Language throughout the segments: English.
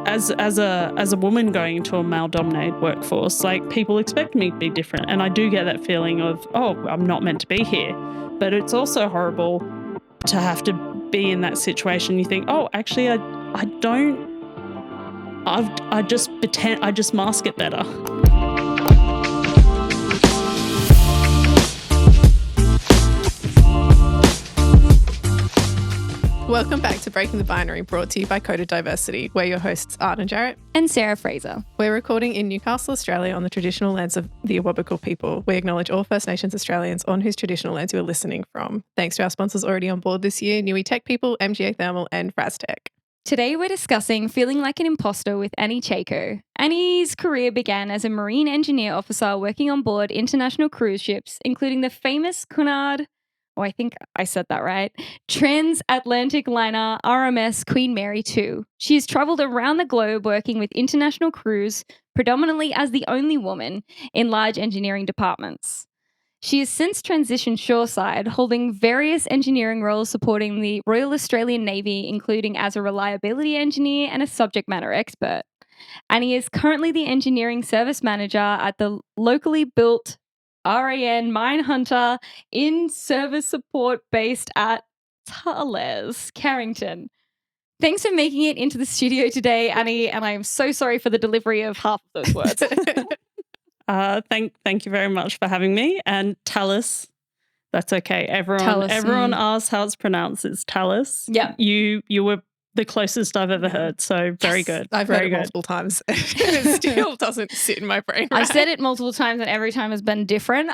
as a woman going into a male-dominated workforce, like people expect me to be different, and I do get that feeling of, oh, I'm not meant to be here. But it's also horrible to have to be in that situation. You think, oh, actually, I don't. I just pretend. I just mask it better. Welcome back to Breaking the Binary, brought to you by Coded Diversity. We're your hosts, Art and Jarrett. And Sarah Fraser. We're recording in Newcastle, Australia on the traditional lands of the Awabakal people. We acknowledge all First Nations Australians on whose traditional lands you are listening from. Thanks to our sponsors already on board this year, Nui Tech People, MGA Thermal and Fraztech. Today we're discussing feeling like an imposter with Annie Chayko. Annie's career began as a marine engineer officer working on board international cruise ships, including the famous Cunard, I think I said that right, transatlantic liner RMS Queen Mary II. She has travelled around the globe working with international crews, predominantly as the only woman in large engineering departments. She has since transitioned shoreside, holding various engineering roles supporting the Royal Australian Navy, including as a reliability engineer and a subject matter expert. Annie is currently the engineering service manager at the locally built RAN Minehunter in service support based at Thales, Carrington. Thanks for making it into the studio today, Annie, and I am so sorry for the delivery of half of those words. Thank you very much for having me. And Thales, that's okay. Everyone asks how it's pronounced. It's Thales. Yeah. You were the closest I've ever heard, so very good. I've heard it multiple times. It still doesn't sit in my brain. Right? I've said it multiple times and every time has been different.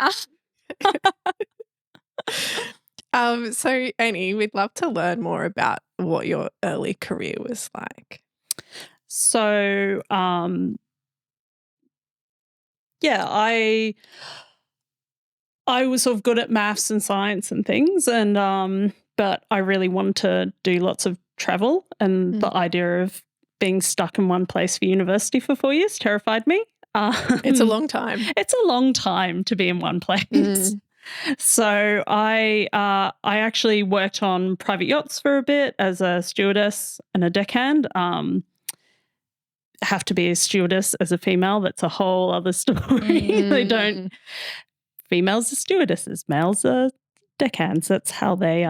So Annie, we'd love to learn more about what your early career was like. So, I was sort of good at maths and science and things, and but I really wanted to do lots of travel, and the idea of being stuck in one place for university for 4 years terrified me. It's a long time. It's a long time to be in one place. So I actually worked on private yachts for a bit as a stewardess and a deckhand. Have to be a stewardess as a female. That's a whole other story. They don't. Females are stewardesses, males are deckhands. That's how they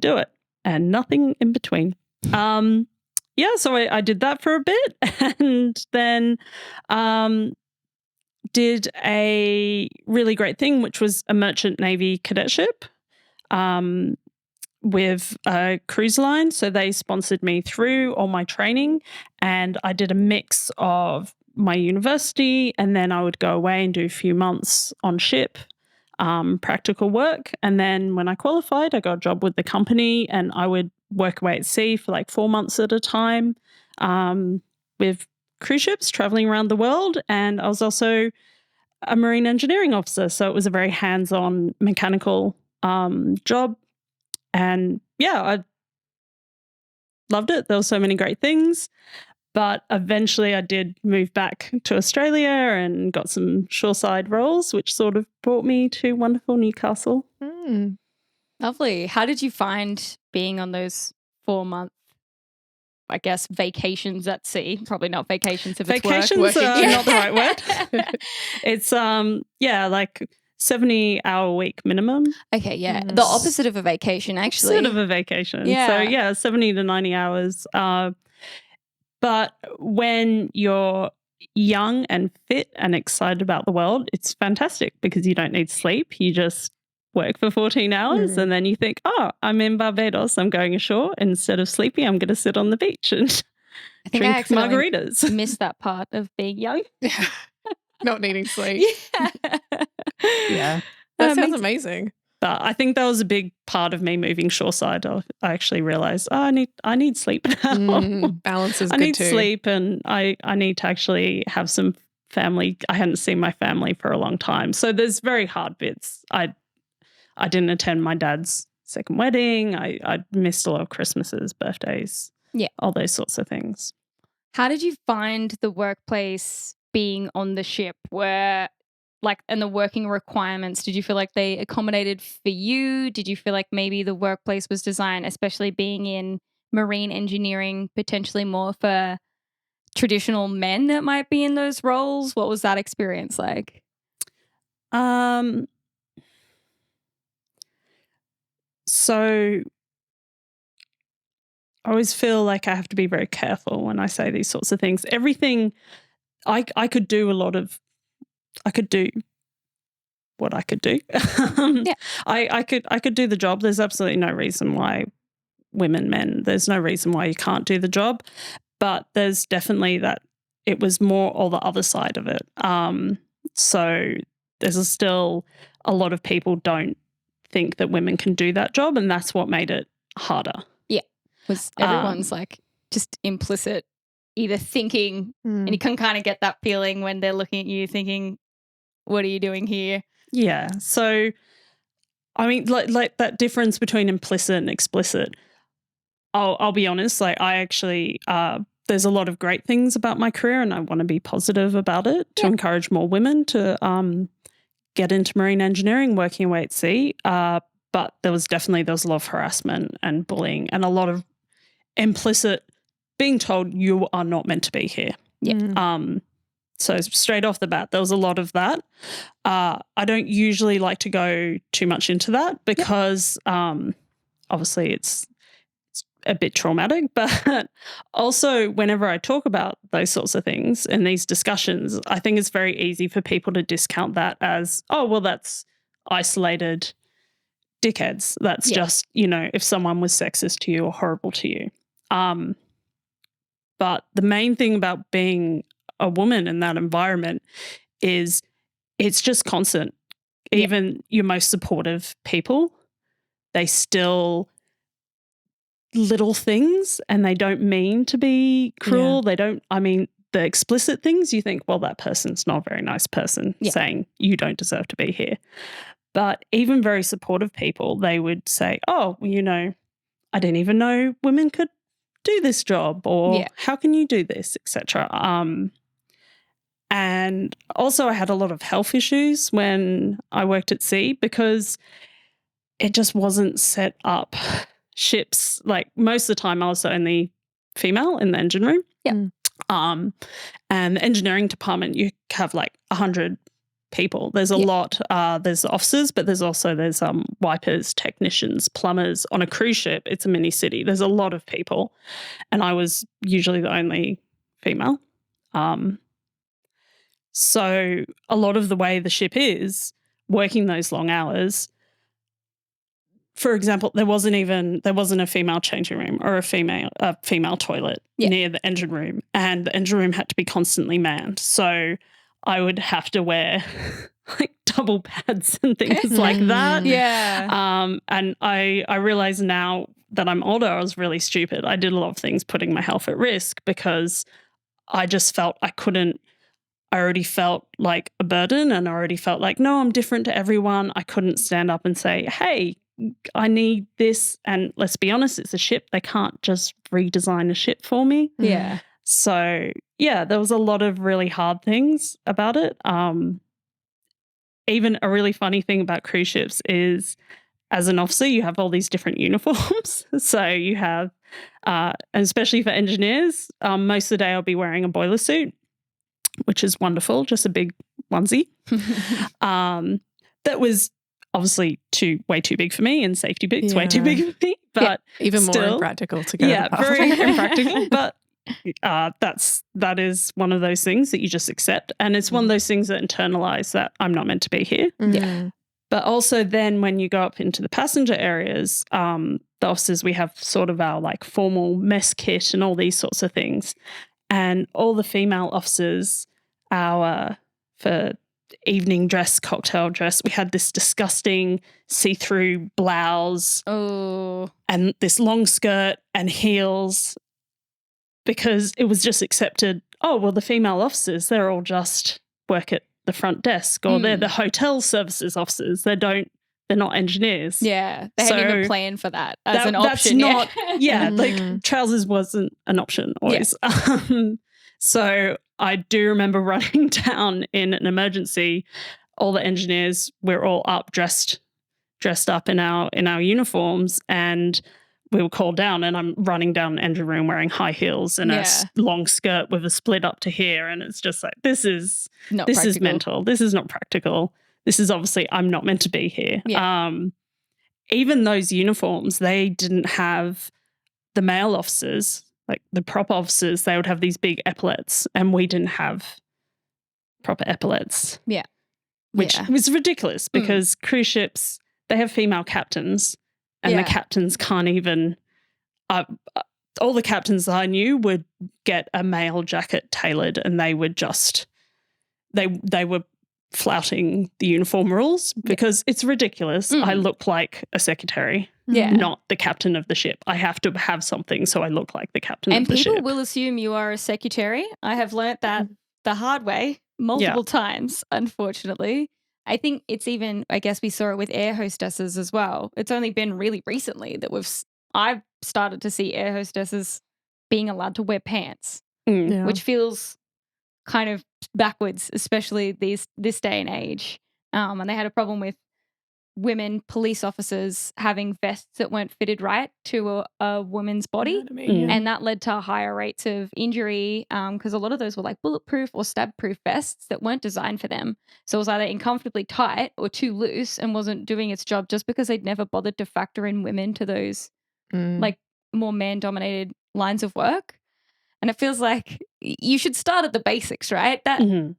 do it, and nothing in between. So I did that for a bit, and then did a really great thing, which was a merchant navy cadetship with a cruise line. So they sponsored me through all my training, and I did a mix of my university, and then I would go away and do a few months on ship, practical work. And then when I qualified, I got a job with the company, and I would work away at sea for like 4 months at a time with cruise ships traveling around the world. And I was also a marine engineering officer. So it was a very hands-on mechanical job. And yeah, I loved it. There were so many great things. But eventually I did move back to Australia and got some shoreside roles, which sort of brought me to wonderful Newcastle. Lovely. How did you find being on those 4 month, I guess, vacations at sea? Probably not vacations if vacations it's work. Vacations are not the right word. It's, like 70-hour-week minimum. Okay, yeah. The opposite of a vacation, actually. Sort of a vacation. Yeah. So, 70 to 90 hours. But when you're young and fit and excited about the world, it's fantastic because you don't need sleep. You just work for 14 hours and then you think, oh, I'm in Barbados. I'm going ashore. Instead of sleeping, I'm going to sit on the beach and drink margaritas. Missed that part of being young. Not needing sleep. Yeah. That sounds amazing. But I think that was a big part of me moving shoreside. I actually realised I need sleep now. Balance is good too. I need sleep, and I need to actually have some family. I hadn't seen my family for a long time, so there's very hard bits. I didn't attend my dad's second wedding. I missed a lot of Christmases, birthdays, all those sorts of things. How did you find the workplace being on the ship? And the working requirements, did you feel like they accommodated for you? Did you feel like maybe the workplace was designed, especially being in marine engineering, potentially more for traditional men that might be in those roles? What was that experience like? So I always feel like I have to be very careful when I say these sorts of things. Everything I could do I could do what I could do. I could do the job. There's absolutely no reason why there's no reason why you can't do the job. But there's definitely that it was more all the other side of it. So there's still a lot of people don't think that women can do that job, and that's what made it harder. Yeah. Was everyone's like just implicit either thinking, and you can kind of get that feeling when they're looking at you thinking, what are you doing here? Yeah. So, I mean, like that difference between implicit and explicit, I'll be honest, like I actually, there's a lot of great things about my career and I want to be positive about it to encourage more women to get into marine engineering, working away at sea. But there was a lot of harassment and bullying and a lot of implicit being told you are not meant to be here. Yeah. So straight off the bat, there was a lot of that. I don't usually like to go too much into that because obviously it's a bit traumatic, but also whenever I talk about those sorts of things in these discussions, I think it's very easy for people to discount that as, oh, well, that's isolated dickheads. That's just, if someone was sexist to you or horrible to you. But the main thing about being a woman in that environment is it's just constant. Even your most supportive people, they still little things and they don't mean to be cruel. They don't, the explicit things you think, well, that person's not a very nice person saying you don't deserve to be here. But even very supportive people, they would say, oh, well, I didn't even know women could do this job, or how can you do this, etc. And also I had a lot of health issues when I worked at sea because it just wasn't set up. Ships, like most of the time I was the only female in the engine room. And the engineering department, you have like 100 people. There's a lot. There's officers, but there's wipers, technicians, plumbers. On a cruise ship, it's a mini city. There's a lot of people, and I was usually the only female. So a lot of the way the ship is working those long hours. For example, there wasn't a female changing room or a female toilet near the engine room, and the engine room had to be constantly manned. So I would have to wear like double pads and things like that. And I realize now that I'm older, I was really stupid. I did a lot of things putting my health at risk because I just felt I already felt like a burden, and I already felt like, no, I'm different to everyone. I couldn't stand up and say, hey, I need this. And let's be honest, it's a ship. They can't just redesign a ship for me. Yeah. So, there was a lot of really hard things about it. Even a really funny thing about cruise ships is as an officer, you have all these different uniforms. So you have, especially for engineers, most of the day I'll be wearing a boiler suit, which is wonderful, just a big onesie. That was obviously way too big for me, and safety boots way too big for me. But even more impractical to go. Yeah, very impractical. But that is one of those things that you just accept, and it's one of those things that internalize that I'm not meant to be here. But also then when you go up into the passenger areas, the officers, we have sort of our like formal mess kit and all these sorts of things, and all the female officers, for evening dress, cocktail dress, we had this disgusting see-through blouse and this long skirt and heels, because it was just accepted, oh, well, the female officers, they're all just work at the front desk, or they're the hotel services officers. They're not engineers. Yeah, they hadn't even planned for that as an option. That's not, like trousers wasn't an option always. So I do remember running down in an emergency. All the engineers, we're all up dressed up in our uniforms, and we were called down, and I'm running down an engine room wearing high heels and a long skirt with a split up to here. And it's just like, this is mental. This is not practical. This is obviously, I'm not meant to be here. Yeah. Even those uniforms, they didn't have the male officers, like the prop officers, they would have these big epaulets, and we didn't have proper epaulets. Yeah. Which was ridiculous because cruise ships, they have female captains, and the captains can't even, all the captains that I knew would get a male jacket tailored, and they would just, they were flouting the uniform rules because it's ridiculous. I look like a secretary, not the captain of the ship. I have to have something so I look like the captain of the ship. And people will assume you are a secretary. I have learnt that the hard way multiple times, unfortunately. I think it's even, I guess we saw it with air hostesses as well. It's only been really recently that I've started to see air hostesses being allowed to wear pants, which feels kind of backwards, especially this day and age. And they had a problem with women police officers having vests that weren't fitted right to a woman's body. And that led to higher rates of injury because a lot of those were like bulletproof or stab-proof vests that weren't designed for them. So it was either incomfortably tight or too loose and wasn't doing its job just because they'd never bothered to factor in women to those like more man-dominated lines of work. And it feels like you should start at the basics, right? That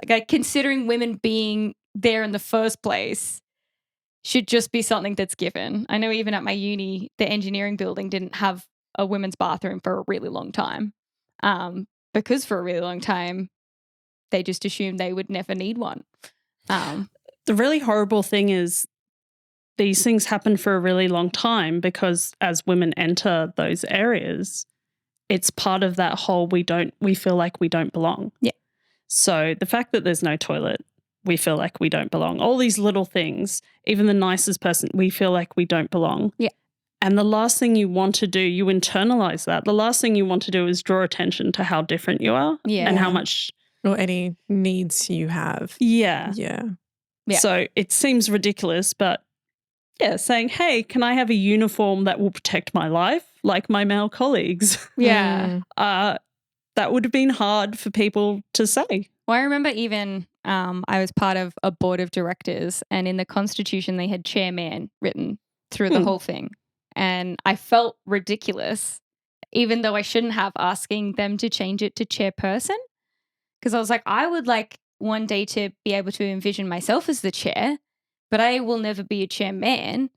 like considering women being there in the first place should just be something that's given. I know even at my uni, the engineering building didn't have a women's bathroom for a really long time because for a really long time, they just assumed they would never need one. The really horrible thing is these things happen for a really long time because as women enter those areas, it's part of that whole we feel like we don't belong. Yeah. So the fact that there's no toilet, we feel like we don't belong. All these little things, even the nicest person, we feel like we don't belong. Yeah. And the last thing you want to do, you internalize that. The last thing you want to do is draw attention to how different you are and how much. Or any needs you have. Yeah. Yeah. So it seems ridiculous, but saying, hey, can I have a uniform that will protect my life like my male colleagues? Yeah. That would have been hard for people to say. Well, I remember even I was part of a board of directors, and in the Constitution they had chairman written through the whole thing. And I felt ridiculous, even though I shouldn't have, asking them to change it to chairperson. Because I was like, I would like one day to be able to envision myself as the chair, but I will never be a chairman.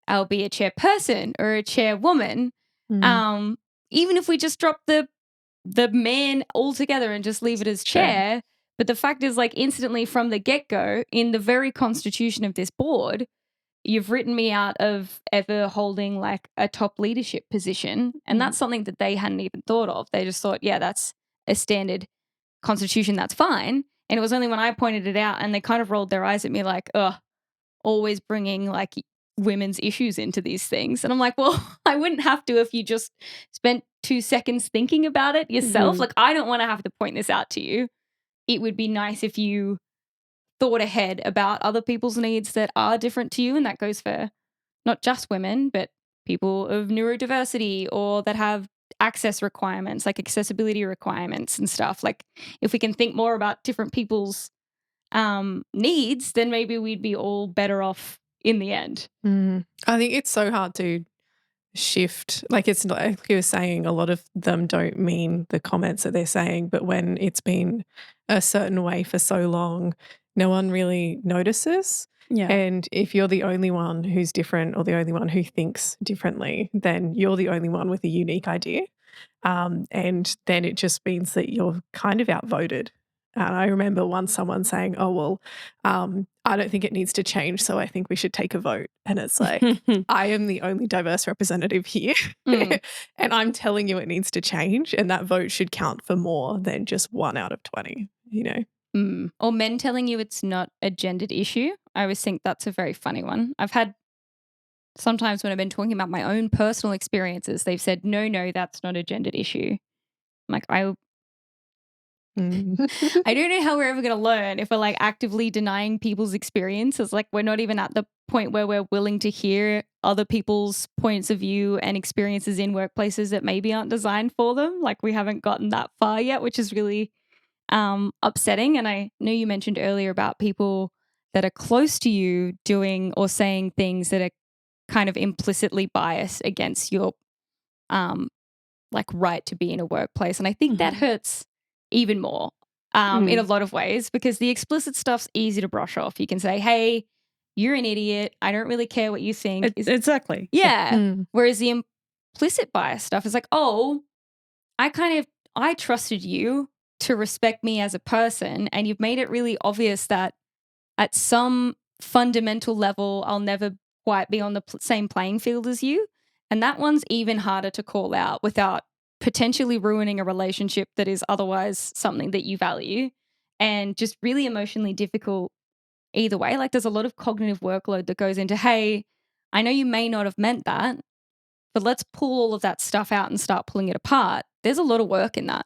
I'll be a chairperson or a chairwoman. Even if we just drop the man altogether and just leave it as chair. Sure. But the fact is, like, instantly from the get-go, in the very constitution of this board, you've written me out of ever holding like a top leadership position. And that's something that they hadn't even thought of. They just thought, yeah, that's a standard constitution, that's fine. And it was only when I pointed it out and they kind of rolled their eyes at me like, always bringing like women's issues into these things. And I'm like, well, I wouldn't have to if you just spent 2 seconds thinking about it yourself. Like, I don't want to have to point this out to you. It would be nice if you thought ahead about other people's needs that are different to you. And that goes for not just women, but people of neurodiversity or that have access requirements, like accessibility requirements and stuff. Like, if we can think more about different people's needs, then maybe we'd be all better off in the end. I think it's so hard to shift. Like, it's like you were saying, a lot of them don't mean the comments that they're saying, but when it's been a certain way for so long, no one really notices. Yeah. And if you're the only one who's different or the only one who thinks differently, then you're the only one with a unique idea. And then it just means that you're kind of outvoted. I remember once someone saying, oh, well, I don't think it needs to change, so I think we should take a vote. And it's like, I am the only diverse representative here and I'm telling you it needs to change, and that vote should count for more than just 1 out of 20, you know. Or men telling you it's not a gendered issue. I always think that's a very funny one. I've had sometimes when I've been talking about my own personal experiences, they've said, no, that's not a gendered issue. I'm like, I don't know how we're ever going to learn if we're like actively denying people's experiences. Like, we're not even at the point where we're willing to hear other people's points of view and experiences in workplaces that maybe aren't designed for them. Like we haven't gotten that far yet, which is really upsetting. And I know you mentioned earlier about people that are close to you doing or saying things that are kind of implicitly biased against your like right to be in a workplace. And I think that hurts even more in a lot of ways, because the explicit stuff's easy to brush off. You can say, hey, you're an idiot. I don't really care what you think. Exactly. Yeah. Whereas the implicit bias stuff is like, oh, I trusted you to respect me as a person, and you've made it really obvious that at some fundamental level, I'll never quite be on the same playing field as you. And that one's even harder to call out without potentially ruining a relationship that is otherwise something that you value, and just really emotionally difficult either way. Like there's a lot of cognitive workload that goes into, hey, I know you may not have meant that, but let's pull all of that stuff out and start pulling it apart. There's a lot of work in that.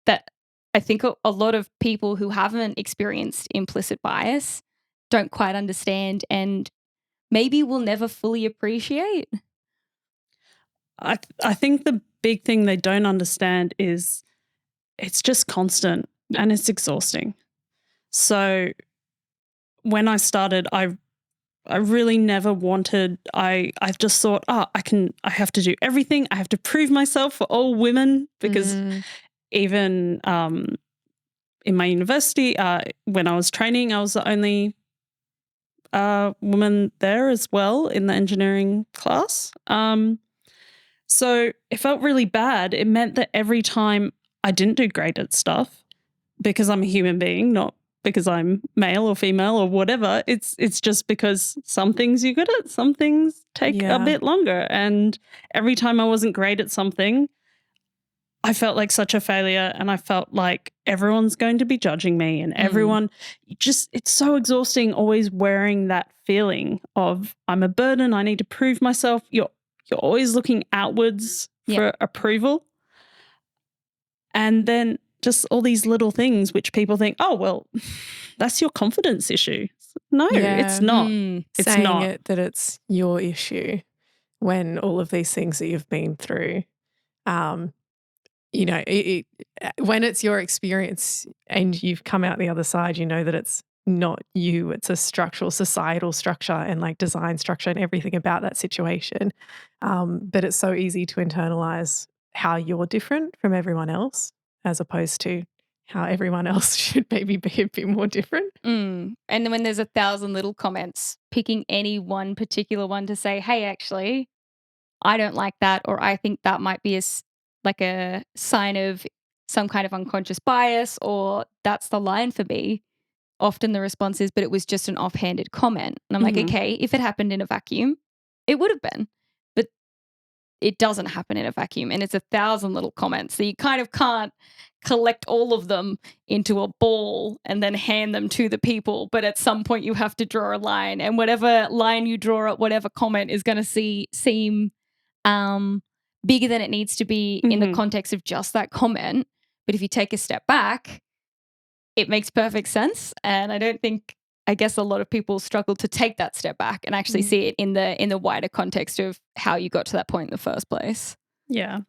That I think a lot of people who haven't experienced implicit bias don't quite understand and maybe will never fully appreciate. I think the big thing they don't understand is it's just constant and it's exhausting. So when I started, I really never wanted, I just thought, I have to do everything. I have to prove myself for all women, because even in my university, when I was training, I was the only woman there as well in the engineering class. So it felt really bad. It meant that every time I didn't do great at stuff, because I'm a human being, not because I'm male or female or whatever. It's just because some things you're good at, some things take a bit longer. And every time I wasn't great at something, I felt like such a failure, and I felt like everyone's going to be judging me, and everyone it's so exhausting always wearing that feeling of I'm a burden, I need to prove myself. You're always looking outwards for approval. And then just all these little things which people think, oh, well, that's your confidence issue. No, it's not. It's saying not. that it's your issue when all of these things that you've been through, when it's your experience and you've come out the other side, you know that it's not you, it's a structural, societal structure and like design structure and everything about that situation. But it's so easy to internalize how you're different from everyone else, as opposed to how everyone else should maybe be a bit more different. And then when there's 1,000 little comments, picking any one particular one to say, hey, actually, I don't like that, or I think that might be like a sign of some kind of unconscious bias, or that's the line for me. Often the response is, but it was just an offhanded comment. And I'm like, okay, if it happened in a vacuum, it would have been. But it doesn't happen in a vacuum. And it's 1,000 little comments. So you kind of can't collect all of them into a ball and then hand them to the people. But at some point you have to draw a line. And whatever line you draw at whatever comment is going to seem bigger than it needs to be in the context of just that comment. But if you take a step back, it makes perfect sense. And I guess a lot of people struggle to take that step back and actually see it in the wider context of how you got to that point in the first place. Yeah.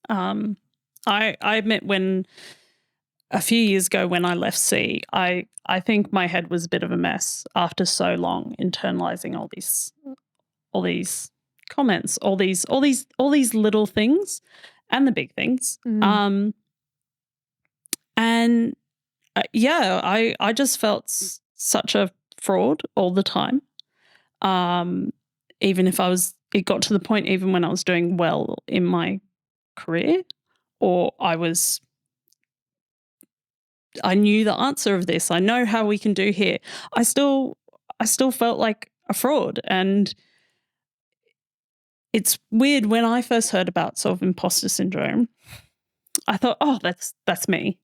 I admit, when a few years ago when I left C, I think my head was a bit of a mess after so long internalizing all these comments, all these little things and the big things. I just felt such a fraud all the time. Even if it got to the point even when I was doing well in my career, or I knew the answer of this, I know how we can do here, I still felt like a fraud. And it's weird, when I first heard about sort of imposter syndrome, I thought, oh, that's me.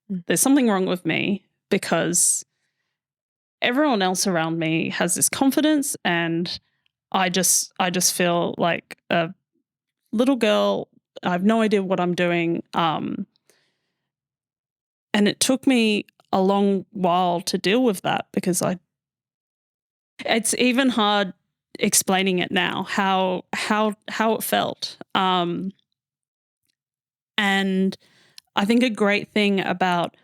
There's something wrong with me, because everyone else around me has this confidence, and I just feel like a little girl. I have no idea what I'm doing. And it took me a long while to deal with that, because it's even hard explaining it now, how it felt. And I think a great thing about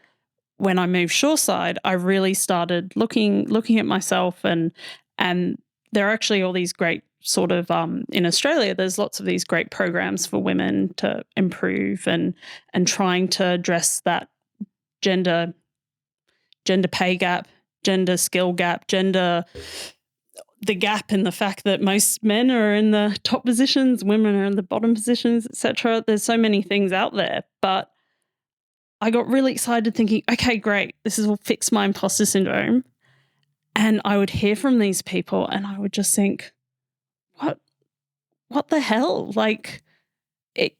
when I moved shoreside, I really started looking at myself, and there are actually all these great sort of in Australia, there's lots of these great programs for women to improve and trying to address that gender pay gap, gender skill gap, the gap in the fact that most men are in the top positions, women are in the bottom positions, etc. There's so many things out there, but I got really excited thinking, okay, great, this will fix my imposter syndrome. And I would hear from these people and I would just think, what the hell? Like it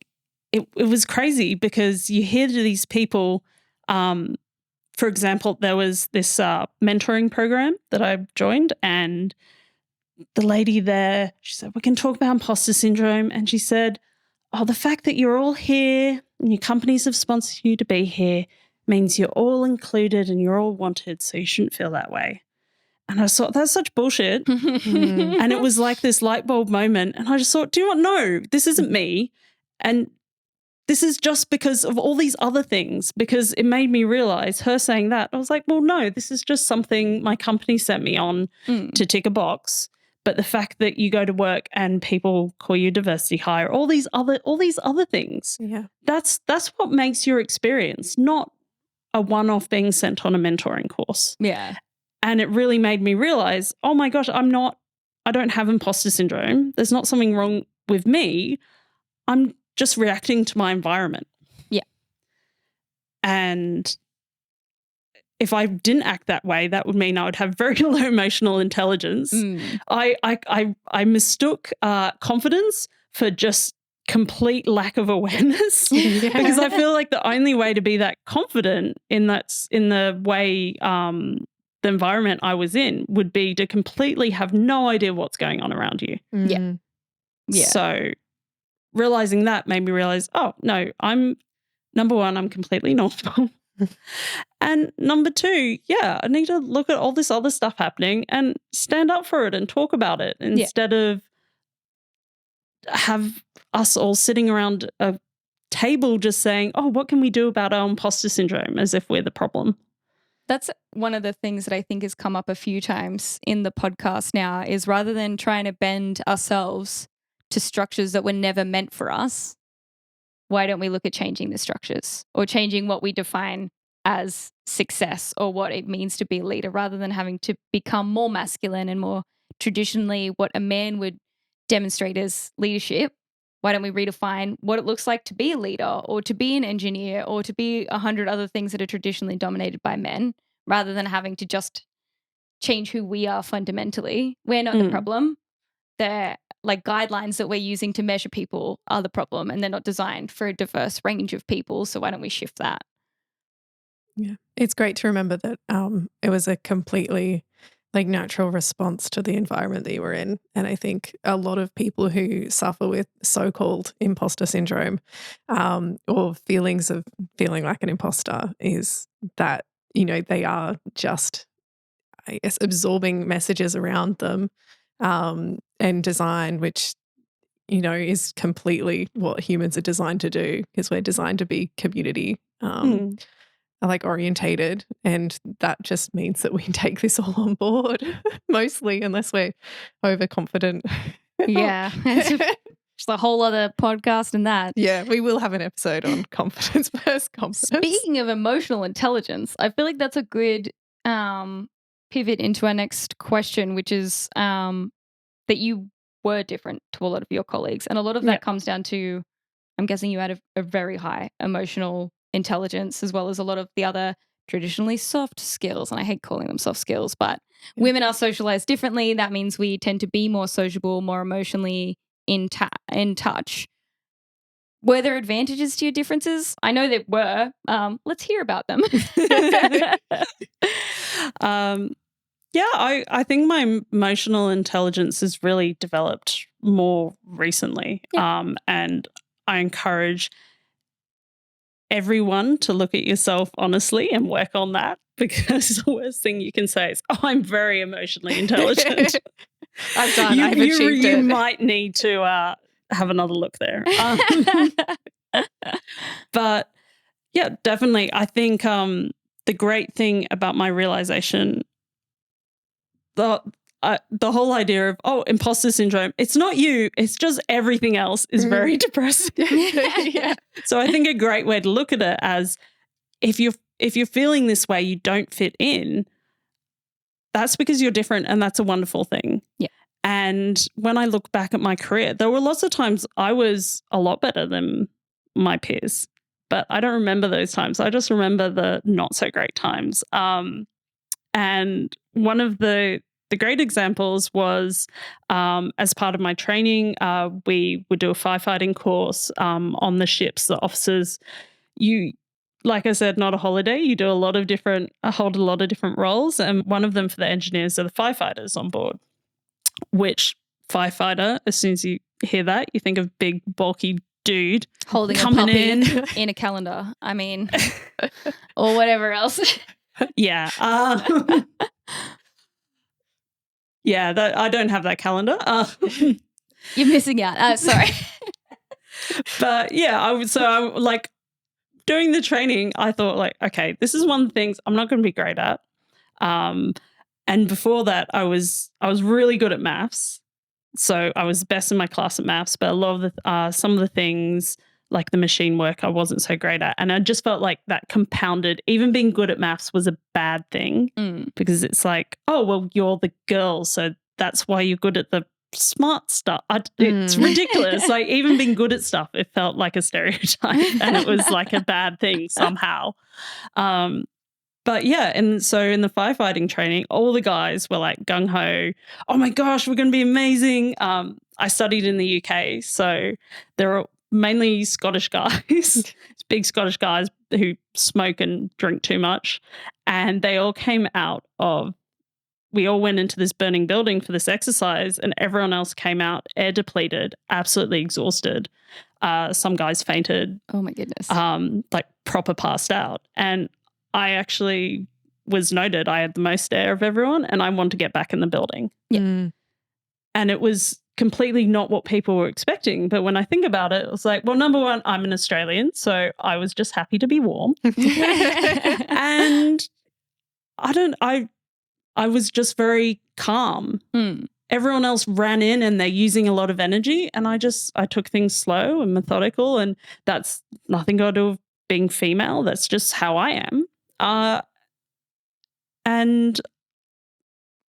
was crazy because you hear to these people, for example, there was this mentoring program that I joined, and the lady there, she said, we can talk about imposter syndrome. And she said, oh, the fact that you're all here and your companies have sponsored you to be here means you're all included and you're all wanted, so you shouldn't feel that way. And I thought, that's such bullshit. And it was like this light bulb moment. And I just thought, do you know what? No, this isn't me. And this is just because of all these other things, because it made me realize, her saying that, I was like, well, no, this is just something my company sent me on to tick a box. But the fact that you go to work and people call you diversity hire, all these other things, that's what makes your experience, not a one-off being sent on a mentoring course. Yeah. And it really made me realize, oh my gosh, I don't have imposter syndrome. There's not something wrong with me. I'm just reacting to my environment. Yeah. And if I didn't act that way, that would mean I would have very low emotional intelligence. I mistook confidence for just complete lack of awareness because I feel like the only way to be that confident in the way the environment I was in would be to completely have no idea what's going on around you. Yeah. So realizing that made me realize, oh, no, number one, I'm completely normal. And number two, I need to look at all this other stuff happening and stand up for it and talk about it instead of have us all sitting around a table just saying, oh, what can we do about our imposter syndrome, as if we're the problem. That's one of the things that I think has come up a few times in the podcast now, is rather than trying to bend ourselves to structures that were never meant for us, why don't we look at changing the structures or changing what we define as success or what it means to be a leader, rather than having to become more masculine and more traditionally what a man would demonstrate as leadership. Why don't we redefine what it looks like to be a leader or to be an engineer or to be 100 other things that are traditionally dominated by men, rather than having to just change who we are fundamentally. We're not the problem. The guidelines that we're using to measure people are the problem, and they're not designed for a diverse range of people. So why don't we shift that? Yeah. It's great to remember that it was a completely natural response to the environment that you were in. And I think a lot of people who suffer with so-called imposter syndrome or feelings of feeling like an imposter is that, they are just, I guess, absorbing messages around them and design, which, is completely what humans are designed to do, because we're designed to be community orientated, and that just means that we take this all on board mostly, unless we're overconfident. Yeah. It's a whole other podcast in that. Yeah, we will have an episode on confidence versus confidence. Speaking of emotional intelligence, I feel like that's a good pivot into our next question, which is that you were different to a lot of your colleagues, and a lot of that comes down to, I'm guessing you had a very high emotional intelligence, as well as a lot of the other traditionally soft skills. And I hate calling them soft skills, but women are socialized differently. That means we tend to be more sociable, more emotionally in touch. Were there advantages to your differences? I know there were. Let's hear about them. I think my emotional intelligence has really developed more recently. And I encourage everyone to look at yourself honestly and work on that, because the worst thing you can say is, oh, I'm very emotionally intelligent. I've achieved you it. might need to have another look there. But yeah, definitely. I think the great thing about my realization, the whole idea of imposter syndrome, it's not you, it's just everything else is very depressing. Yeah. So I think a great way to look at it as if you're feeling this way, you don't fit in, that's because you're different, and that's a wonderful thing. Yeah. And when I look back at my career, there were lots of times I was a lot better than my peers, but I don't remember those times. I just remember the not so great times. And one of the great examples was as part of my training, we would do a firefighting course on the ships. The officers, like I said, not a holiday. You do hold a lot of different roles, and one of them for the engineers are the firefighters on board. Which firefighter, as soon as you hear that, you think of big, bulky dude holding coming a puppy in in a calendar. I mean, or whatever else. Yeah. Yeah, I don't have that calendar. You're missing out. Sorry. But yeah, I like doing the training, I thought like, okay, this is one of the things I'm not going to be great at. And before that, I was really good at maths. So I was best in my class at maths, but a lot of some of the things like the machine work I wasn't so great at. And I just felt like that compounded, even being good at maths was a bad thing because it's like, oh, well, you're the girl, so that's why you're good at the smart stuff. It's ridiculous. Like even being good at stuff, it felt like a stereotype and it was like a bad thing somehow. But yeah, and so in the firefighting training, all the guys were like gung-ho, oh my gosh, we're going to be amazing. I studied in the UK, so there are mainly Scottish guys, big Scottish guys who smoke and drink too much. And they all came out we all went into this burning building for this exercise, and everyone else came out air depleted, absolutely exhausted. Some guys fainted. Oh my goodness. Like proper passed out. And I actually was noted I had the most air of everyone, and I wanted to get back in the building. Yeah. And it was completely not what people were expecting. But when I think about it, it was like, well, number one, I'm an Australian, so I was just happy to be warm. And I was just very calm. Everyone else ran in and they're using a lot of energy, and I took things slow and methodical, and that's nothing got to do with being female. That's just how I am. And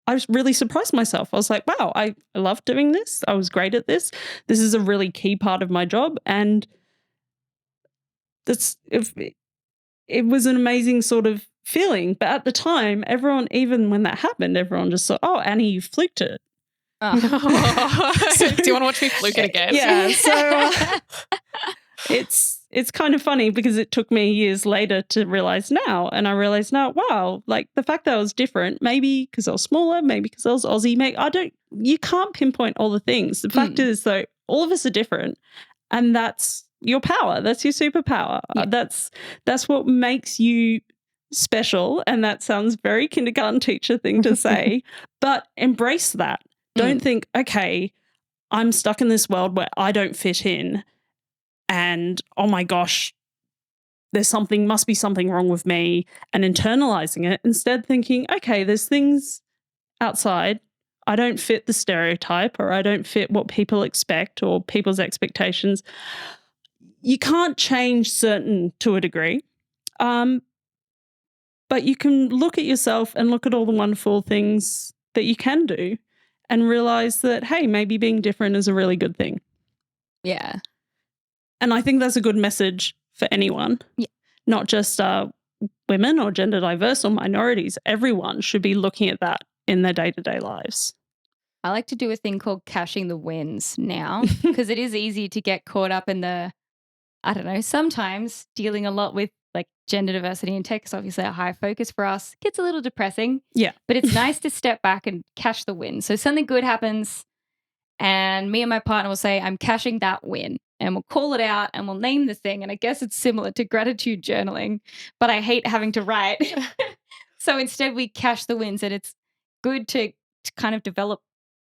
I was really surprised myself. I was like, wow, I love doing this. I was great at this. This is a really key part of my job. And it was an amazing sort of feeling. But at the time, everyone, even when that happened, everyone just thought, oh, Annie, you fluked it. Oh. Do you want to watch me fluke it again? Yeah. So it's kind of funny because it took me years later to realize now. And I realize now, wow, like the fact that I was different, maybe because I was smaller, maybe because I was Aussie, you can't pinpoint all the things. The fact is, though, all of us are different, and that's your power. That's your superpower. Yeah. That's what makes you special. And that sounds very kindergarten teacher thing to say, but embrace that. Don't think, okay, I'm stuck in this world where I don't fit in. And, oh my gosh, must be something wrong with me, and internalizing it. Instead thinking, okay, there's things outside. I don't fit the stereotype, or I don't fit what people expect or people's expectations. You can't change certain to a degree. But you can look at yourself and look at all the wonderful things that you can do and realize that, hey, maybe being different is a really good thing. Yeah. And I think that's a good message for anyone, not just women or gender diverse or minorities. Everyone should be looking at that in their day-to-day lives. I like to do a thing called cashing the wins now, because it is easy to get caught up in sometimes dealing a lot with like gender diversity in tech is obviously a high focus for us. It gets a little depressing. Yeah. But it's nice to step back and cash the win. So something good happens and me and my partner will say, I'm cashing that win. And we'll call it out and we'll name the thing. And I guess it's similar to gratitude journaling, but I hate having to write. So instead we cash the wins, and it's good to kind of develop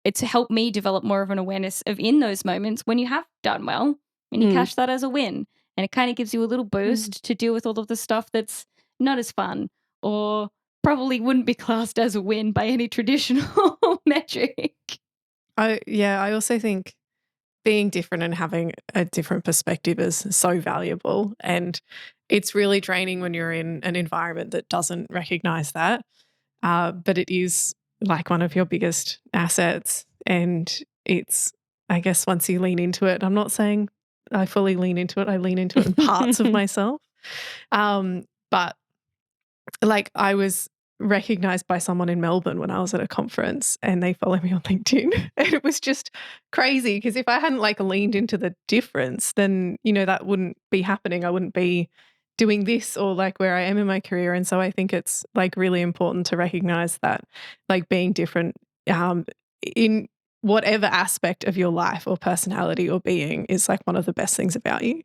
it's helped me develop more of an awareness of in those moments when you have done well and you cash that as a win. And it kind of gives you a little boost to deal with all of the stuff that's not as fun or probably wouldn't be classed as a win by any traditional metric. I also think being different and having a different perspective is so valuable. And it's really draining when you're in an environment that doesn't recognize that. But it is like one of your biggest assets. And it's, I guess, once you lean into it, I'm not saying I fully lean into it. I lean into it in parts of myself. But like I was recognized by someone in Melbourne when I was at a conference and they follow me on LinkedIn. And it was just crazy because if I hadn't like leaned into the difference, then, you know, that wouldn't be happening. I wouldn't be doing this or like where I am in my career. And so I think it's like really important to recognize that like being different in whatever aspect of your life or personality or being is like one of the best things about you.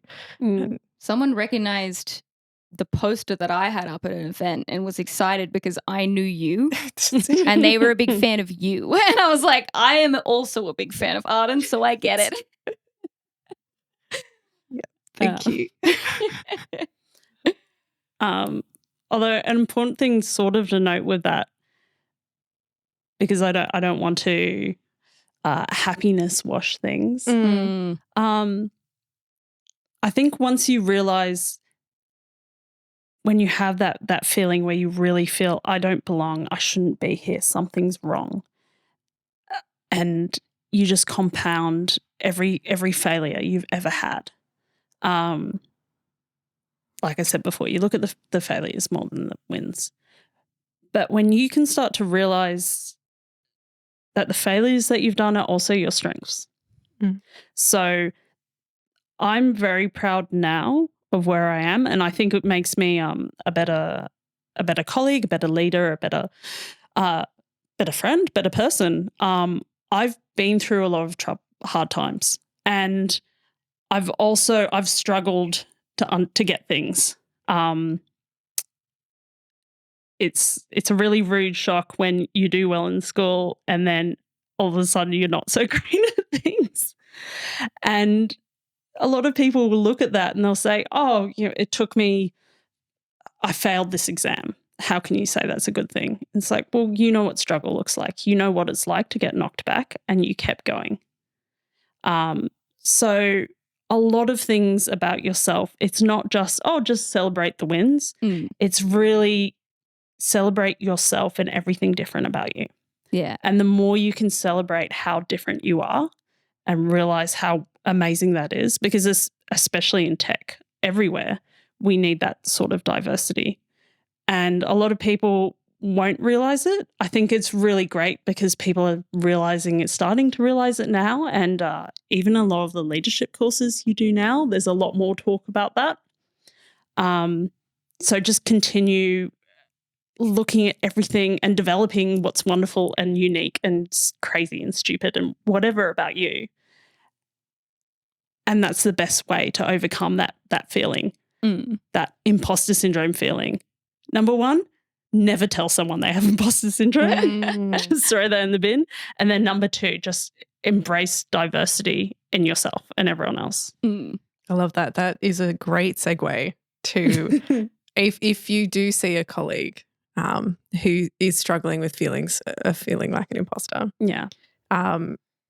Someone recognized the poster that I had up at an event and was excited because I knew you and they were a big fan of you. And I was like, I am also a big fan of Arden, so I get it. Yeah, thank you. Although an important thing sort of to note with that, because I don't want to happiness wash things. I think once you realize when you have that feeling where you really feel I don't belong, I shouldn't be here, something's wrong, and you just compound every failure you've ever had. Like I said before, you look at the failures more than the wins. But when you can start to realize that the failures that you've done are also your strengths. So I'm very proud now of where I am, and I think it makes me a better colleague, a better leader, a better friend, better person. I've been through a lot of hard times, and I've struggled to get things. It's a really rude shock when you do well in school and then all of a sudden you're not so great at things. And a lot of people will look at that and they'll say, oh, you know, I failed this exam. How can you say that's a good thing? It's like, well, you know what struggle looks like. You know what it's like to get knocked back and you kept going. So a lot of things about yourself, it's not just, just celebrate the wins. It's really celebrate yourself and everything different about you. Yeah. And the more you can celebrate how different you are and realize how amazing that is, because especially in tech, everywhere, we need that sort of diversity. And a lot of people won't realize it. I think it's really great because people are starting to realize it now. And even a lot of the leadership courses you do now, there's a lot more talk about that. So just continue looking at everything and developing what's wonderful and unique and crazy and stupid and whatever about you. And that's the best way to overcome that feeling, that imposter syndrome feeling. Number one, never tell someone they have imposter syndrome. Just throw that in the bin. And then number two, just embrace diversity in yourself and everyone else. I love that. That is a great segue to if you do see a colleague who is struggling with feeling like an imposter. Yeah.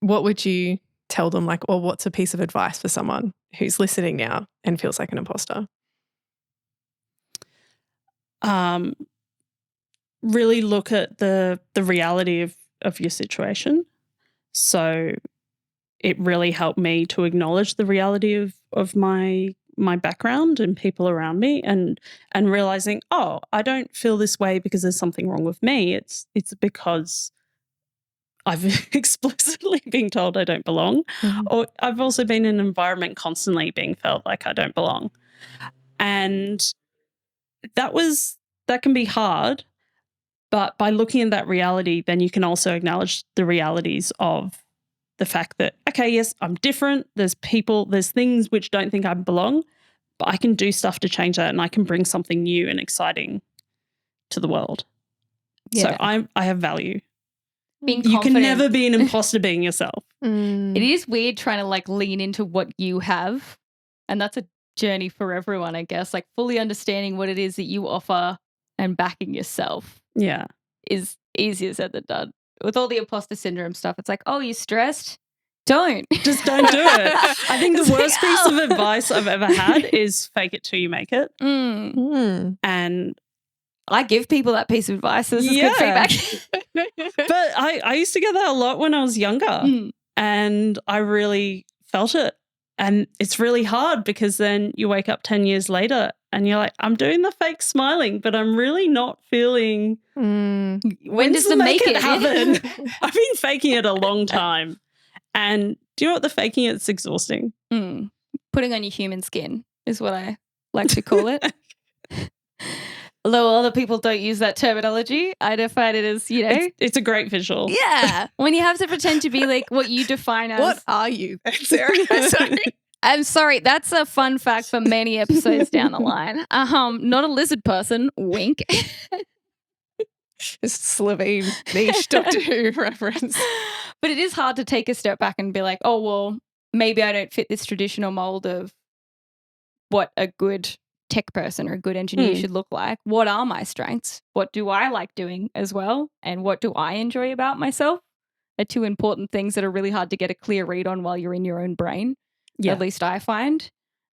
What would you tell them, like, or what's a piece of advice for someone who's listening now and feels like an imposter? Really look at the reality of your situation. So it really helped me to acknowledge the reality of my background and people around me and realizing, I don't feel this way because there's something wrong with me. It's because I've explicitly been told I don't belong. Or I've also been in an environment constantly being felt like I don't belong. And that can be hard, but by looking at that reality, then you can also acknowledge the realities of the fact that, okay, yes, I'm different. There's things which don't think I belong, but I can do stuff to change that and I can bring something new and exciting to the world. Yeah. So I have value. being You confident. can never be an imposter being yourself. It is weird trying to like lean into what you have. And that's a journey for everyone, I guess. Like fully understanding what it is that you offer and backing yourself Yeah. is easier said than done. With all the imposter syndrome stuff, it's like, oh, you stressed? Don't. Just don't do it. I think It's the like, worst piece of advice I've ever had is fake it till you make it. And I give people that piece of advice. This is good feedback. but I used to get that a lot when I was younger and I really felt it. And it's really hard because then you wake up 10 years later and you're like, I'm doing the fake smiling, but I'm really not feeling When does the make it happen? I've been faking it a long time. And do you know what? The faking it's exhausting. Putting on your human skin is what I like to call it. Although other people don't use that terminology, I define it as, you know. It's a great visual. Yeah. When you have to pretend to be like what you define as. What are you, Sarah? I'm sorry. That's a fun fact for many episodes down the line. Not a lizard person. Wink. This Slovene niche Doctor Who reference. But it is hard to take a step back and be like, oh, well, maybe I don't fit this traditional mold of what a good tech person or a good engineer should look like. What are my strengths? What do I like doing as well? And what do I enjoy about myself? Are two important things that are really hard to get a clear read on while you're in your own brain. Yeah. At least I find.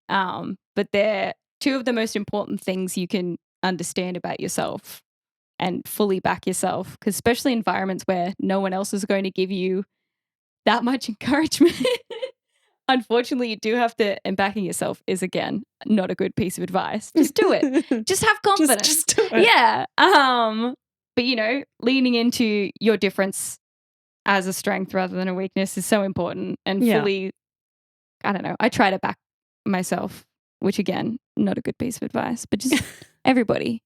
But they're two of the most important things you can understand about yourself and fully back yourself, because especially environments where no one else is going to give you that much encouragement. Unfortunately, you do have to, and backing yourself is, again, not a good piece of advice. Just do it. Just have confidence. Just do it. Yeah. But, you know, leaning into your difference as a strength rather than a weakness is so important. And fully, I don't know, I try to back myself, which, again, not a good piece of advice, but just everybody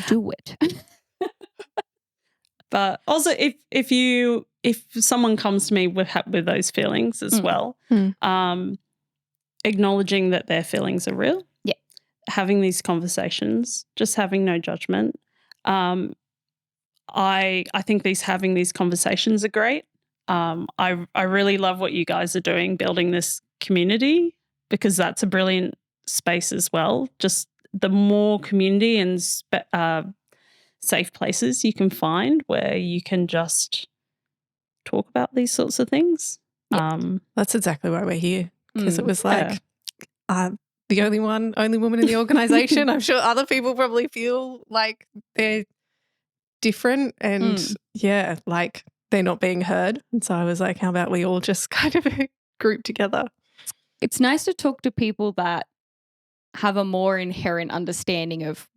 do it. But also, if someone comes to me with those feelings as well, acknowledging that their feelings are real, having these conversations, just having no judgment. I think having these conversations are great. I really love what you guys are doing, building this community, because that's a brilliant space as well. Just the more community and safe places you can find where you can just talk about these sorts of things. That's exactly why we're here, because it was like the only woman in the organisation. I'm sure other people probably feel like they're different and like they're not being heard. And so I was like, how about we all just kind of group together? It's nice to talk to people that have a more inherent understanding of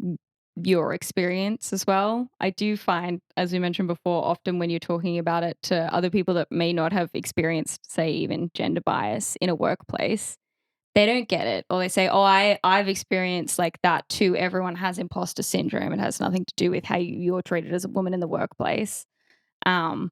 your experience as well. I do find, as we mentioned before, often when you're talking about it to other people that may not have experienced, say, even gender bias in a workplace, they don't get it. Or they say, oh, I've experienced like that too. Everyone has imposter syndrome. It has nothing to do with how you're treated as a woman in the workplace. And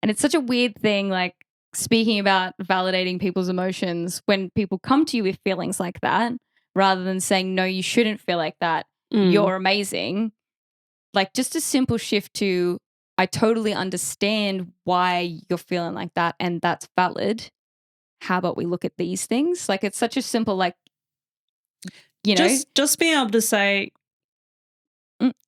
it's such a weird thing, like speaking about validating people's emotions when people come to you with feelings like that, rather than saying, no, you shouldn't feel like that. You're amazing. Like just a simple shift to, I totally understand why you're feeling like that and that's valid. How about we look at these things? Like it's such a simple, like, you know. Just being able to say,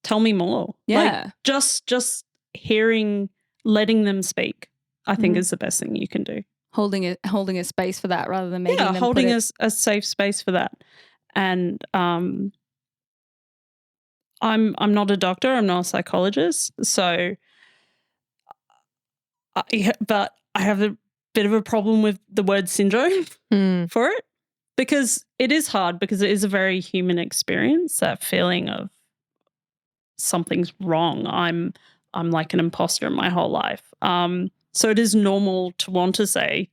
tell me more. Yeah. Like just hearing, letting them speak, I think is the best thing you can do. Holding a space for that rather than making them holding a safe space for that. And I'm not a doctor, I'm not a psychologist, so but I have a bit of a problem with the word syndrome for it, because it is hard, because it is a very human experience, that feeling of something's wrong. I'm like an imposter in my whole life. So it is normal to want to say,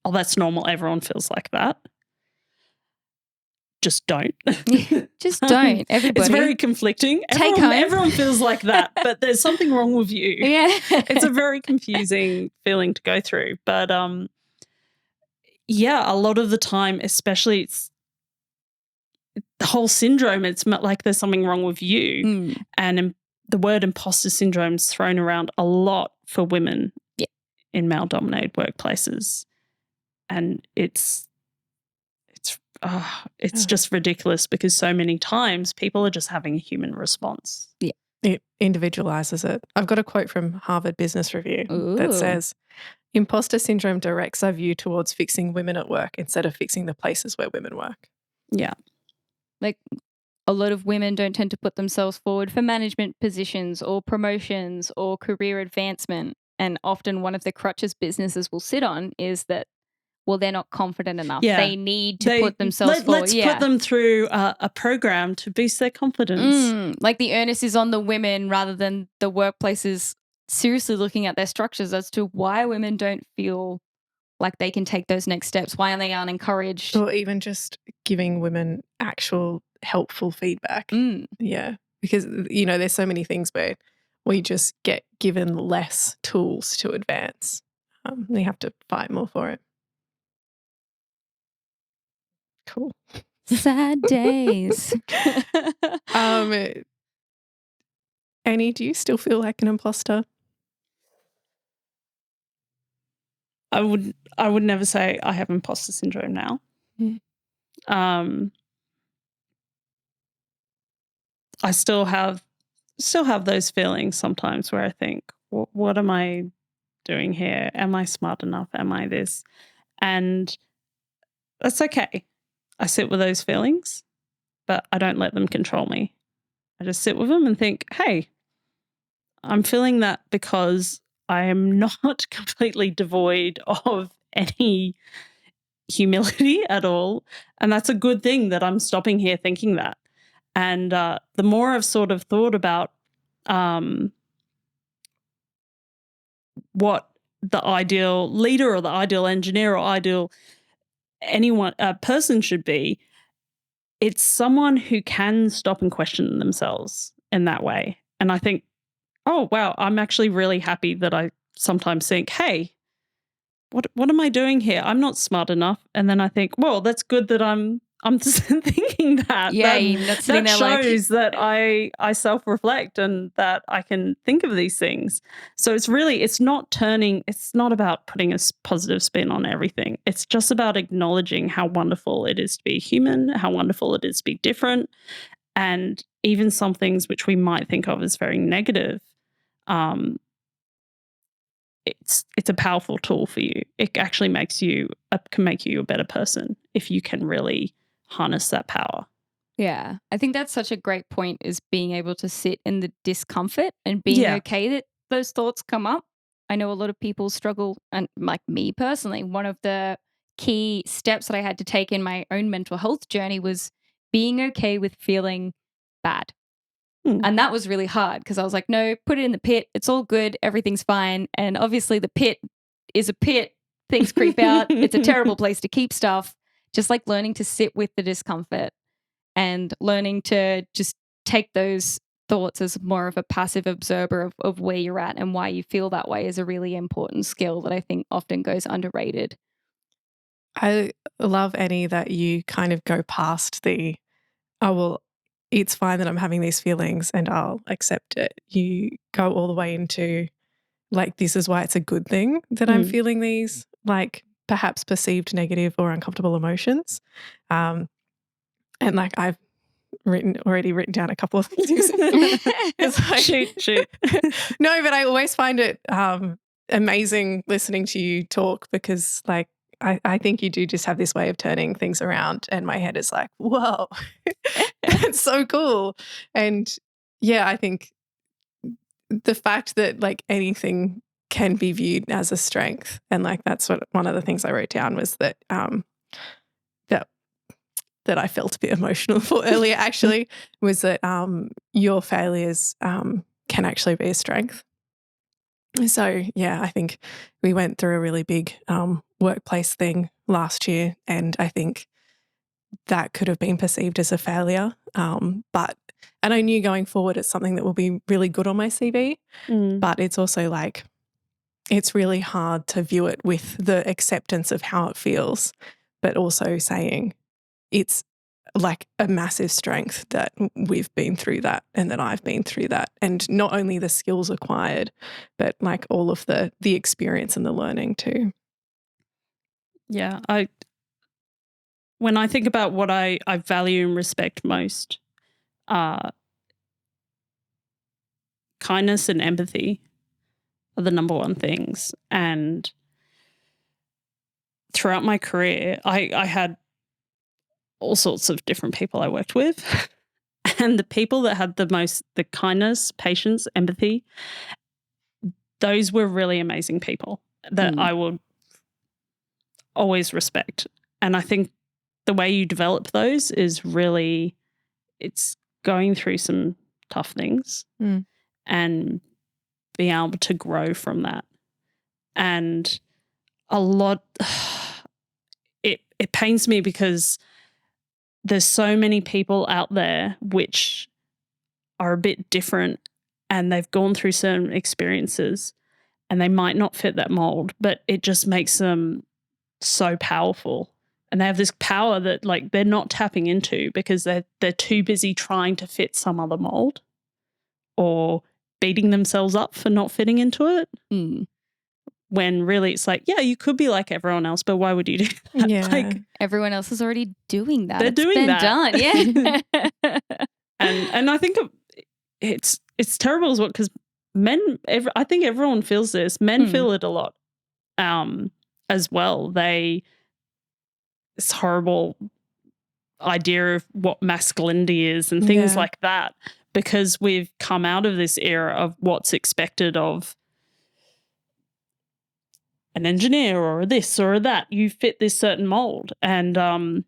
oh, that's normal, everyone feels like that. Just don't. Just don't. Everybody. It's very conflicting. Everyone feels like that, but there's something wrong with you. Yeah. It's a very confusing feeling to go through. But a lot of the time, especially it's the whole syndrome, it's like there's something wrong with you. And the word imposter syndrome is thrown around a lot for women Yeah. in male-dominated workplaces. And it's just ridiculous because so many times people are just having a human response. It individualizes it. I've got a quote from Harvard Business Review that Ooh. says, imposter syndrome directs our view towards fixing women at work instead of fixing the places where women work. Yeah. Like, a lot of women don't tend to put themselves forward for management positions or promotions or career advancement. And often one of the crutches businesses will sit on is that, well, they're not confident enough. Yeah. They need to put themselves forward. Let's put them through a program to boost their confidence. Like the onus is on the women rather than the workplaces seriously looking at their structures as to why women don't feel like they can take those next steps. Why they aren't encouraged. Or even just giving women actual helpful feedback. Yeah. Because, there's so many things where we just get given less tools to advance. We have to fight more for it. Cool. Sad days. Annie, do you still feel like an imposter? I would never say I have imposter syndrome now. I still have those feelings sometimes where I think, what am I doing here? Am I smart enough? Am I this? And that's okay. I sit with those feelings, but I don't let them control me. I just sit with them and think, hey, I'm feeling that because I am not completely devoid of any humility at all. And that's a good thing that I'm stopping here thinking that. And the more I've sort of thought about what the ideal leader or the ideal engineer or ideal person should be, it's someone who can stop and question themselves in that way. And I think, oh, wow, I'm actually really happy that I sometimes think, hey, what am I doing here? I'm not smart enough. And then I think, well, that's good that I'm just thinking that. Yeah, you're not sitting that there shows that I self-reflect and that I can think of these things. So it's not about putting a positive spin on everything. It's just about acknowledging how wonderful it is to be human, how wonderful it is to be different. And even some things which we might think of as very negative, it's a powerful tool for you. It actually can make you a better person if you can really harness that power. Yeah. I think that's such a great point, is being able to sit in the discomfort and being okay that those thoughts come up. I know a lot of people struggle, and like me personally, one of the key steps that I had to take in my own mental health journey was being okay with feeling bad. And that was really hard because I was like, no, put it in the pit. It's all good. Everything's fine. And obviously the pit is a pit. Things creep out. It's a terrible place to keep stuff. Just like learning to sit with the discomfort and learning to just take those thoughts as more of a passive observer of where you're at and why you feel that way is a really important skill that I think often goes underrated. I love, Annie, that you kind of go past it's fine that I'm having these feelings and I'll accept it. You go all the way into like, this is why it's a good thing that I'm feeling these like perhaps perceived negative or uncomfortable emotions. And like I've already written down a couple of things. It's like, shoot. No, but I always find it amazing listening to you talk because like, I think you do just have this way of turning things around and my head is like, whoa, it's so cool. And yeah, I think the fact that like anything can be viewed as a strength, and like that's what one of the things I wrote down was that that I felt a bit emotional for earlier actually was that your failures can actually be a strength. So yeah, I think we went through a really big workplace thing last year, and I think that could have been perceived as a failure. And I knew going forward it's something that will be really good on my CV, but it's also like it's really hard to view it with the acceptance of how it feels, but also saying it's like a massive strength that we've been through that and that I've been through that. And not only the skills acquired, but like all of the experience and the learning too. Yeah. When I think about what I value and respect most, kindness and empathy are the number one things. And throughout my career, I had all sorts of different people I worked with. And the people that had the kindness, patience, empathy, those were really amazing people that I will always respect. And I think the way you develop those is really, it's going through some tough things and being able to grow from that. And a lot, it pains me because there's so many people out there which are a bit different and they've gone through certain experiences and they might not fit that mold, but it just makes them so powerful. And they have this power that like they're not tapping into because they're too busy trying to fit some other mold or beating themselves up for not fitting into it. When really it's like, yeah, you could be like everyone else, but why would you do that? Yeah. Like everyone else is already doing that. They're doing that. Done. Yeah. and I think it's terrible as well because I think everyone feels this. Men feel it a lot as well. This horrible idea of what masculinity is and things like that, because we've come out of this era of what's expected of an engineer or this or that. You fit this certain mold, and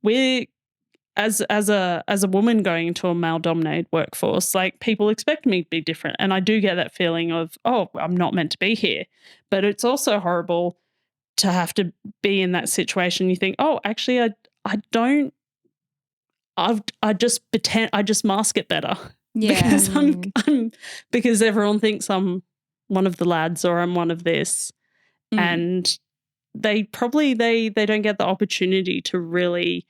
we're as a woman going into a male-dominated workforce, like people expect me to be different, and I do get that feeling of, oh, I'm not meant to be here. But it's also horrible to have to be in that situation. You think, oh, actually, I don't. I just pretend. I just mask it better. Yeah. Because because everyone thinks I'm one of the lads or I'm one of this. And they probably they don't get the opportunity to really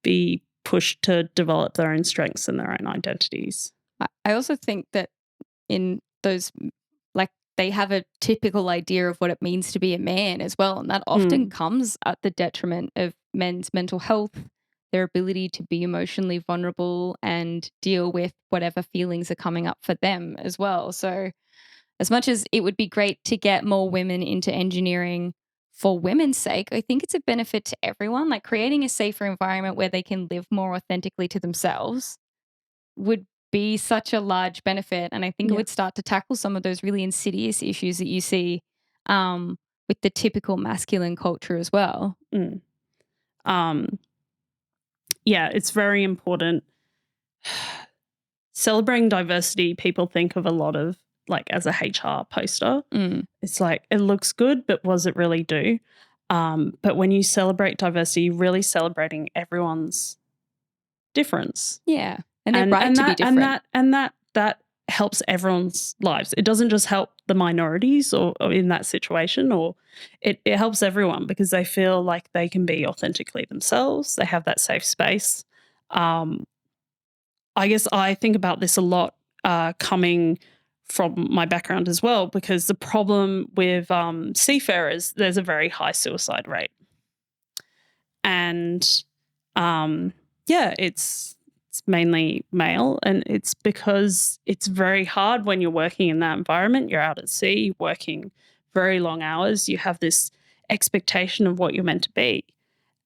be pushed to develop their own strengths and their own identities. I also think that in those, like, they have a typical idea of what it means to be a man as well, and that often comes at the detriment of men's mental health, their ability to be emotionally vulnerable and deal with whatever feelings are coming up for them as well. So as much as it would be great to get more women into engineering for women's sake, I think it's a benefit to everyone. Like creating a safer environment where they can live more authentically to themselves would be such a large benefit. And I think it would start to tackle some of those really insidious issues that you see with the typical masculine culture as well. Yeah, it's very important. Celebrating diversity, people think of a lot of like as a HR poster. It's like, it looks good, but was it really do? But when you celebrate diversity, you're really celebrating everyone's difference. Yeah. And they're right to be different. And that helps everyone's lives. It doesn't just help the minorities or in that situation, or it helps everyone because they feel like they can be authentically themselves. They have that safe space. I guess I think about this a lot coming from my background as well, because the problem with seafarers, there's a very high suicide rate. And it's mainly male, and it's because it's very hard when you're working in that environment. You're out at sea, working very long hours. You have this expectation of what you're meant to be.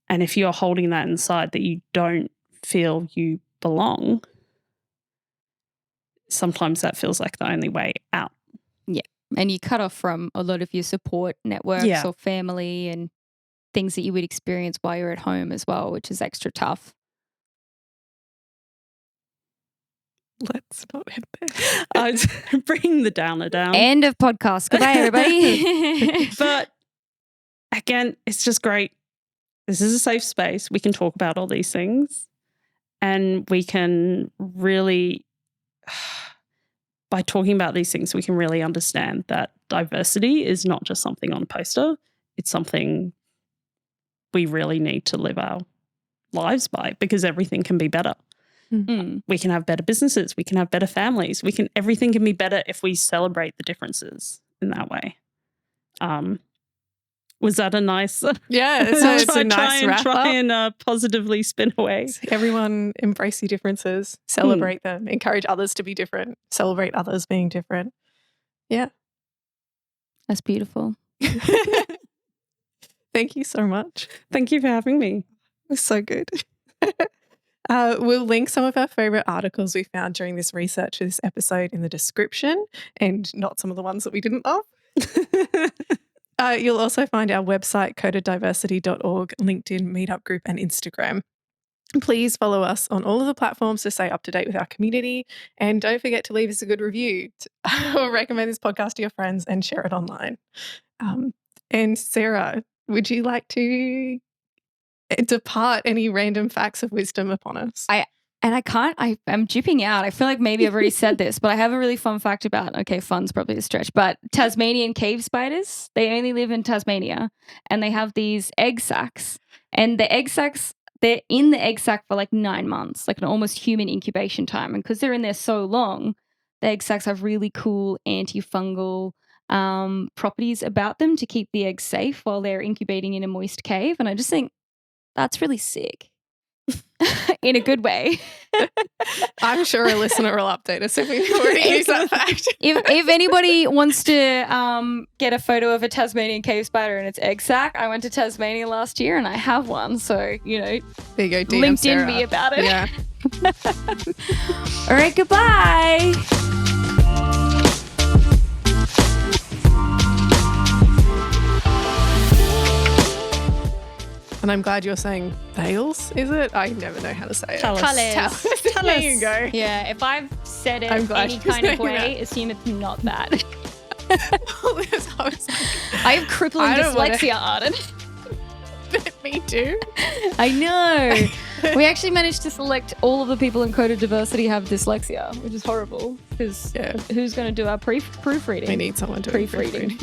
And if you're holding that inside, that you don't feel you belong, sometimes that feels like the only way out. Yeah. And you cut off from a lot of your support networks or family and things that you would experience while you're at home as well, which is extra tough. Let's not hit there. I was bringing the downer down. End of podcast. Goodbye, everybody. But again, it's just great. This is a safe space. We can talk about all these things, and we can really, by talking about these things, we can really understand that diversity is not just something on a poster. It's something we really need to live our lives by, because everything can be better. Mm. We can have better businesses. We can have better families. Everything can be better if we celebrate the differences in that way. Was that a nice? Yeah, so it's a nice wrap up. Try and positively spin away. So everyone embrace your differences, celebrate them, encourage others to be different, celebrate others being different. Yeah. That's beautiful. Thank you so much. Thank you for having me. It was so good. We'll link some of our favourite articles we found during this research for this episode in the description, and not some of the ones that we didn't love. You'll also find our website, codeddiversity.org, LinkedIn, Meetup group, and Instagram. Please follow us on all of the platforms to stay up to date with our community. And don't forget to leave us a good review or recommend this podcast to your friends and share it online. And Sarah, would you like to depart any random facts of wisdom upon us? I'm jipping out. I feel like maybe I've already said this, but I have a really fun fact about, okay, fun's probably a stretch, but Tasmanian cave spiders, they only live in Tasmania, and they have these egg sacs, and the egg sacs, they're in the egg sac for like 9 months, like an almost human incubation time. And because they're in there so long, the egg sacs have really cool antifungal properties about them to keep the eggs safe while they're incubating in a moist cave. And I just think that's really sick. In a good way. I'm sure a listener will update us if we've already used that fact. If anybody wants to get a photo of a Tasmanian cave spider in its egg sac, I went to Tasmania last year and I have one. So, there you go. DM LinkedIn Sarah. me about it. Yeah. All right, goodbye. And I'm glad you're saying Thales, is it? I never know how to say it. Thales. There you go. Yeah, if I've said it I'm glad any you're kind of saying way, that. assume it's not that. I I have crippling dyslexia, Arden. Me too. I know. We actually managed to select all of the people in Coded Diversity have dyslexia, which is horrible because who's going to do our proofreading? We need someone to proofreading.